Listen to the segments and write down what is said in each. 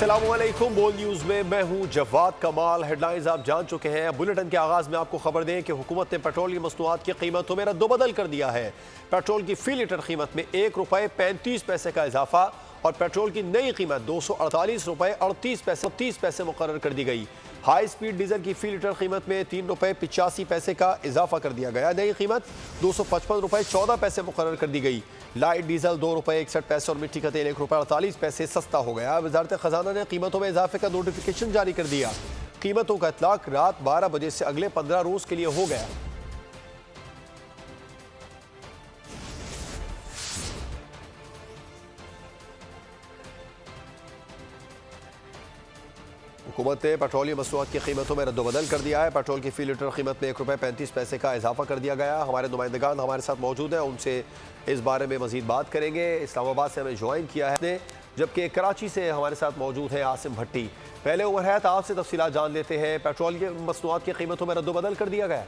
अस्सलामुअलैकुम। बोल न्यूज़ में मैं हूं जवाद कमाल। हेडलाइंस आप जान चुके हैं। बुलेटिन के आगाज में आपको खबर दें कि हुकूमत ने पेट्रोल की मसनूआत की कीमतों में रद्दोबदल कर दिया है। पेट्रोल की फी लीटर कीमत में ₹1.35 का इजाफा और पेट्रोल की नई कीमत ₹248.38 मुकर्रर कर दी गई। हाई स्पीड डीजल की फी लीटर कीमत में ₹3.85 का इजाफा कर दिया गया। नई कीमत ₹255.14 मुकर्रर कर दी गई। लाइट डीजल ₹2.61 और मिट्टी का तेल ₹1.48 सस्ता हो गया। वजारत खजाना ने कीमतों में इजाफे का नोटिफिकेशन जारी कर दिया। कीमतों का इतलाक रात 12 बजे से अगले 15 रोज के लिए हो गया। हुकूमत ने पेट्रोलियम मसनूआत की कीमतों में रद्दोबदल कर दिया है। पेट्रोल की फी लीटर कीमत में ₹1.35 का इजाफा कर दिया गया। हमारे नुमाइंदगान हमारे साथ मौजूद हैं, उनसे इस बारे में मजीद बात करेंगे। इस्लामाबाद से हमें ज्वाइन किया है, जबकि कराची से हमारे साथ मौजूद है आसिम भट्टी। पहले उमर है, आपसे तफसीलात जान लेते हैं। पेट्रोल की मसनूआत की कीमतों में रद्दोबदल कर दिया गया।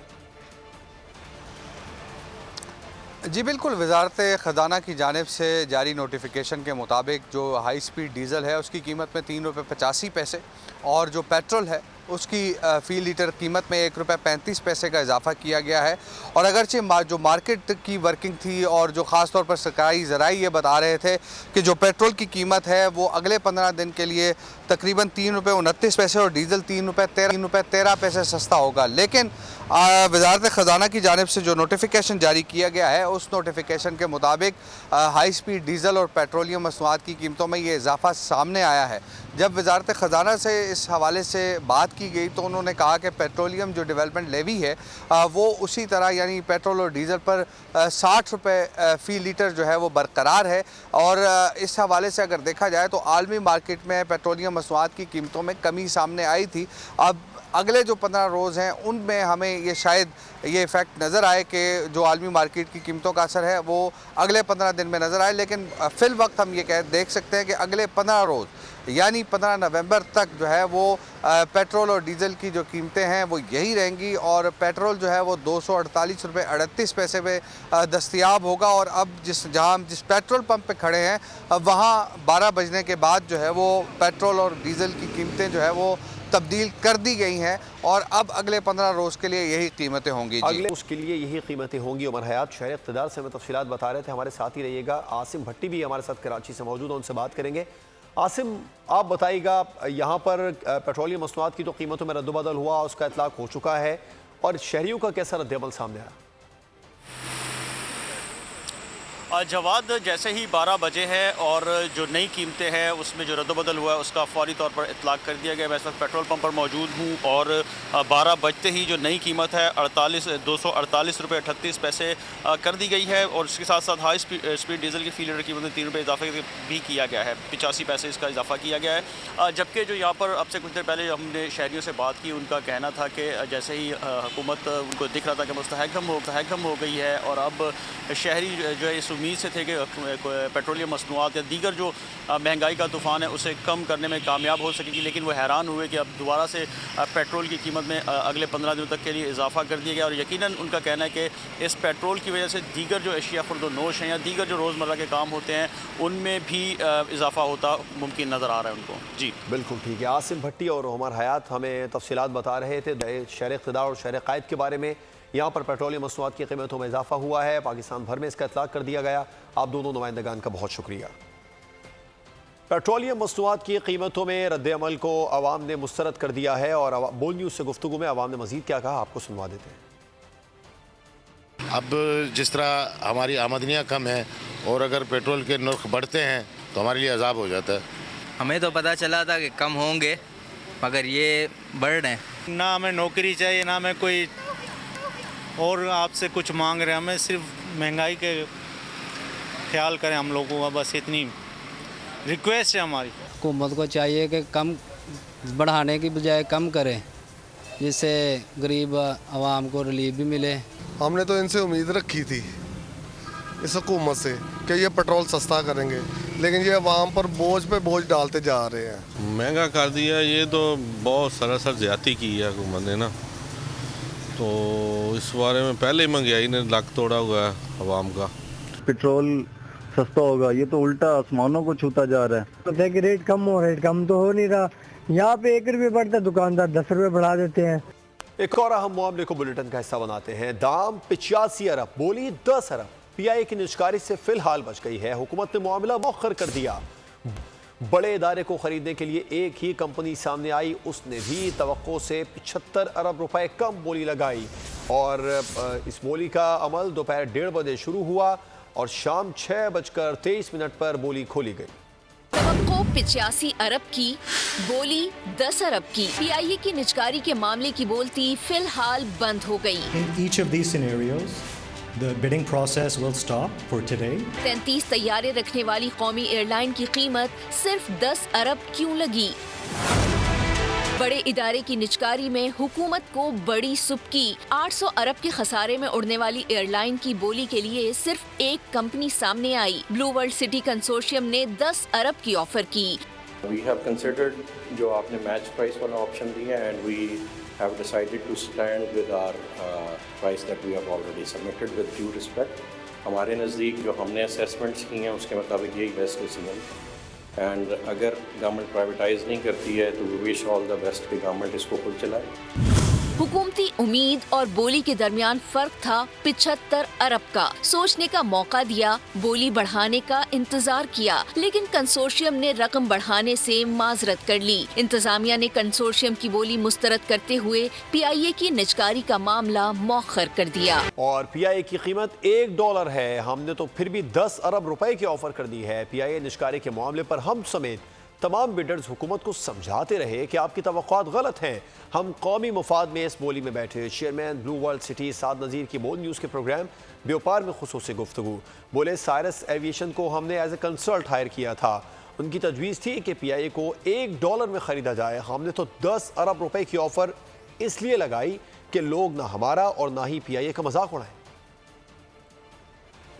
जी बिल्कुल, वजारत ख़जाना की जानिब से जारी नोटिफिकेशन के मुताबिक जो हाई स्पीड डीज़ल है उसकी कीमत में ₹3.85 और जो पेट्रोल है उसकी फ़ी लीटर कीमत में ₹1.35 का इजाफा किया गया है। और अगरचे जो मार्केट की वर्किंग थी और जो ख़ास तौर पर सरकारी ज़राई ये बता रहे थे कि जो पेट्रोल की कीमत है वो अगले 15 दिन के लिए तकरीबन ₹3.29 और डीज़ल ₹3.13 सस्ता होगा। लेकिन वजारत ख़जाना की जानिब से जो नोटिफिकेशन जारी किया गया है उस नोटिफिकेशन के मुताबिक हाई स्पीड डीज़ल और पेट्रोलियम मसनूआत की कीमतों में ये इजाफा सामने आया है। जब वजारत ख़जाना से इस हवाले से बात की गई तो उन्होंने कहा कि पेट्रोलियम जो डेवलपमेंट लेवी है वो उसी तरह यानी पेट्रोल और डीज़ल पर ₹60 फ़ी लीटर जो है वो बरकरार है। और इस हवाले से अगर देखा जाए तो आलमी मार्केट में पेट्रोलियम मसनूआत की कीमतों में कमी सामने आई थी। अब अगले जो 15 रोज़ हैं उनमें हमें ये शायद ये इफ़ेक्ट नज़र आए कि जो आलमी मार्केट की कीमतों का असर है वो अगले 15 दिन में नज़र आए। लेकिन फ़िल वक्त हम ये देख सकते हैं कि अगले 15 रोज़ यानी 15 नवंबर तक जो है वो पेट्रोल और डीज़ल की जो कीमतें हैं वो यही रहेंगी और पेट्रोल जो है वो ₹248.38 पे दस्तयाब होगा। और अब जिस पेट्रोल पंप पे खड़े हैं अब वहाँ 12 बजने के बाद जो है वो पेट्रोल और डीज़ल की कीमतें जो है वो तब्दील कर दी गई हैं और अब अगले 15 रोज़ के लिए यही कीमतें होंगी। अगले उसके लिए यही कीमतें होंगी। उमर हयात शहर इक़्तिदार से हमें तफसीलात बता रहे थे। हमारे साथ ही रहिएगा। आसिम भट्टी भी हमारे साथ कराची से मौजूद है, उनसे बात करेंगे। आसिम, आप बताइएगा, यहाँ पर पेट्रोलियम मसनूआत की तो कीमतों में रद्दोबदल हुआ, उसका इतलाक हो चुका है और शहरियों का कैसा रद्दअमल सामने आया? जवाद, जैसे ही 12 बजे है और जो नई कीमतें हैं उसमें जो रद्दबदल हुआ है उसका फौरी तौर पर इतलाक कर दिया गया। मैं इस वक्त पेट्रोल पंप पर मौजूद हूँ और 12 बजते ही जो नई कीमत है ₹248.38 कर दी गई है और उसके साथ साथ हाई स्पीड डीजल की फी लीटर कीमत में ₹3 इजाफा भी किया गया है, 85 पैसे इसका इजाफा किया गया है। जबकि जो यहाँ पर अब से कुछ देर पहले हमने शहरियों से बात की, उनका कहना था कि जैसे ही हुकूमत उनको दिख रहा था कि मुस्तहकम हो गई है और अब शहरी जो है उम्मीद से थे कि पेट्रोलियम मसनूआत या दीगर जो महंगाई का तूफ़ान है उसे कम करने में कामयाब हो सकेगी। लेकिन वो हैरान हुए कि अब दोबारा से पेट्रोल की कीमत में अगले 15 दिनों तक के लिए इजाफा कर दिया गया। और यकीनन उनका कहना है कि इस पेट्रोल की वजह से दीगर जो अशिया खुर्दोनोश हैं या दीगर जो रोज़मर्रा के काम होते हैं उनमें भी इजाफा होता मुमकिन नज़र आ रहा है उनको। जी बिल्कुल ठीक है। आसिम भट्टी और उमर हयात हमें तफसीलात बता रहे थे शहर इक़्तिदार और शहर क़ायद के बारे में। यहाँ पर पेट्रोलियम मसनूआत की कीमतों में इजाफा हुआ है, पाकिस्तान भर में इसका इतलाक कर दिया गया। आप दोनों नुमाइंदगान का बहुत शुक्रिया। पेट्रोलियम मसनूआत की कीमतों में रद्दअमल को अवाम ने मुस्तरद कर दिया है और बोल न्यूज़ से गुफ्तगू में अवाम ने मजीद क्या कहा आपको सुनवा देते हैं। अब जिस तरह हमारी आमदनियाँ कम हैं और अगर पेट्रोल के नर्ख बढ़ते हैं तो हमारे लिए अजाब हो जाता है। हमें तो पता चला था कि कम होंगे मगर ये बढ़ रहे हैं। ना हमें नौकरी चाहिए ना हमें कोई और आपसे कुछ मांग रहे हैं, हमें सिर्फ महंगाई के ख्याल करें हम लोगों का, बस इतनी रिक्वेस्ट है हमारी। हुकूमत को चाहिए कि कम बढ़ाने की बजाय कम करें जिससे गरीब आवाम को रिलीफ भी मिले। हमने तो इनसे उम्मीद रखी थी इस हुकूमत से कि ये पेट्रोल सस्ता करेंगे, लेकिन ये आवाम पर बोझ पे बोझ डालते जा रहे हैं। महंगा कर दिया, ये तो बहुत सरासर ज़्यादती की है हुकूमत ने ना। तो इस बारे में पहले ही महंगाई ने लक तोड़ा हुआ है आवाम का। पेट्रोल सस्ता होगा, ये तो उल्टा आसमानों को छूता जा रहा है। पता है कि रेट कम हो, रेट कम तो हो नहीं रहा। यहाँ पे 1 रुपये बढ़ता है, दुकानदार 10 रुपये बढ़ा देते हैं। एक और अहम मामले को बुलेटिन का हिस्सा बनाते हैं। दाम 85 अरब, बोली 10 अरब। पीआईए की निजकारी से फिलहाल बच गई है। हुकूमत ने मामला मौखर कर दिया। बड़े इदारे को खरीदने के लिए एक ही कंपनी सामने आई, उसने भी तवक्को से 75 अरब रुपए कम बोली लगाई और इस बोली का अमल दोपहर 1:30 बजे शुरू हुआ और शाम 6:23 पर बोली खोली गई। तवक्को 85 अरब की, बोली 10 अरब की। पीआईए की निजकारी के मामले की बोलती फिलहाल बंद हो गई। In each of these scenarios, the bidding process will stop for today. 33 तैयारे रखने वाली कौमी एयरलाइन की कीमत सिर्फ 10 अरब क्यों लगी? बड़े इदारे की निजकारी में हुकूमत को बड़ी सुबकी। 800 अरब के खसारे में उड़ने वाली एयरलाइन की बोली के लिए सिर्फ एक कंपनी सामने आई। ब्लू वर्ल्ड सिटी कंसोर्शियम ने 10 अरब की ऑफर की। We have considered जो आपने मैच प्राइस वाला ऑप्शन दिया and we have decided to stand with our price that we have already submitted with due respect. हमारे नज़दीक जो हमने असेसमेंट्स की हैं उसके मुताबिक यही बेस्ट डिसीजन। एंड अगर गवर्नमेंट प्राइवेटाइज नहीं करती है तो we wish all the best कि गवर्नमेंट इसको खुद चलाए। हुकूमती उम्मीद और बोली के दरमियान फर्क था 75 अरब का। सोचने का मौका दिया, बोली बढ़ाने का इंतजार किया, लेकिन कंसोर्शियम ने रकम बढ़ाने से माजरत कर ली। इंतजामिया ने कंसोर्शियम की बोली मुस्तरद करते हुए पीआईए की निजकारी का मामला मौखर कर दिया। और पीआईए की कीमत $1 है। हमने तो फिर भी 10 अरब रुपए की ऑफर कर दी है। पीआईए निजकारी के मामले पर हम समेत तमाम बिडर्स हुकूमत को समझाते रहे कि आपकी तवक्कुआत गलत हैं। हम कौमी मुफाद में इस बोली में बैठे। चेयरमैन ब्लू वर्ल्ड सिटी साद नज़ीर की बोल न्यूज़ के प्रोग्राम व्यापार में खुसूसी गुफ्तगू। बोले साइरस एविएशन को हमने एज ए कंसल्ट हायर किया था। उनकी तजवीज़ थी कि पीआईए को $1 में ख़रीदा जाए। हमने तो 10 अरब रुपए की ऑफ़र इसलिए लगाई कि लोग ना हमारा और ना ही पीआईए का मजाक उड़ाएं।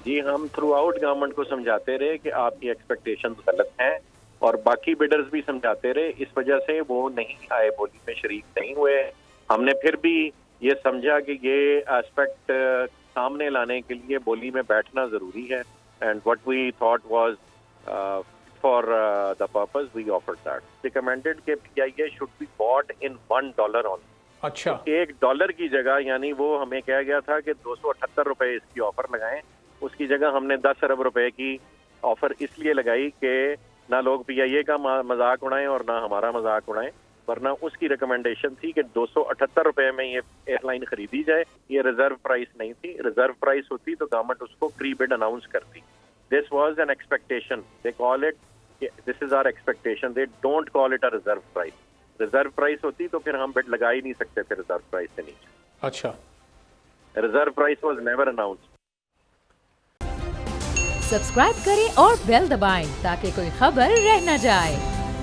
जी, हम थ्रू आउट गवर्नमेंट को समझाते रहे कि आपकी एक्सपेक्टेशन गलत हैं और बाकी बिडर्स भी समझाते रहे। इस वजह से वो नहीं आए, बोली में शरीक नहीं हुए। हमने फिर भी ये समझा कि ये एस्पेक्ट सामने लाने के लिए बोली में बैठना ज़रूरी है। And what we thought was for the purpose we offered that. Recommended कि PIA should be bought in $1 on. अच्छा, $1 की जगह, यानी वो हमें कहा गया था कि 278 रुपए इसकी ऑफर लगाएं, उसकी जगह हमने 10 अरब रुपए की ऑफर इसलिए लगाई कि ना लोग पीआईए का मजाक उड़ाएं और ना हमारा मजाक उड़ाएं। वरना उसकी रिकमेंडेशन थी कि 278 रुपए में ये एयरलाइन खरीदी जाए। ये रिजर्व प्राइस नहीं थी। रिजर्व प्राइस होती तो गवर्नमेंट उसको प्री बिड अनाउंस करती। This was an expectation, they call it, this is our expectation, they don't call it a reserve price. Reserve price होती तो फिर हम बिड लगा ही नहीं सकते थे रिजर्व प्राइस से नीचे। अच्छा, reserve price was never announced. Subscribe करें और बेल दबाएं ताकि कोई खबर रह न जाए।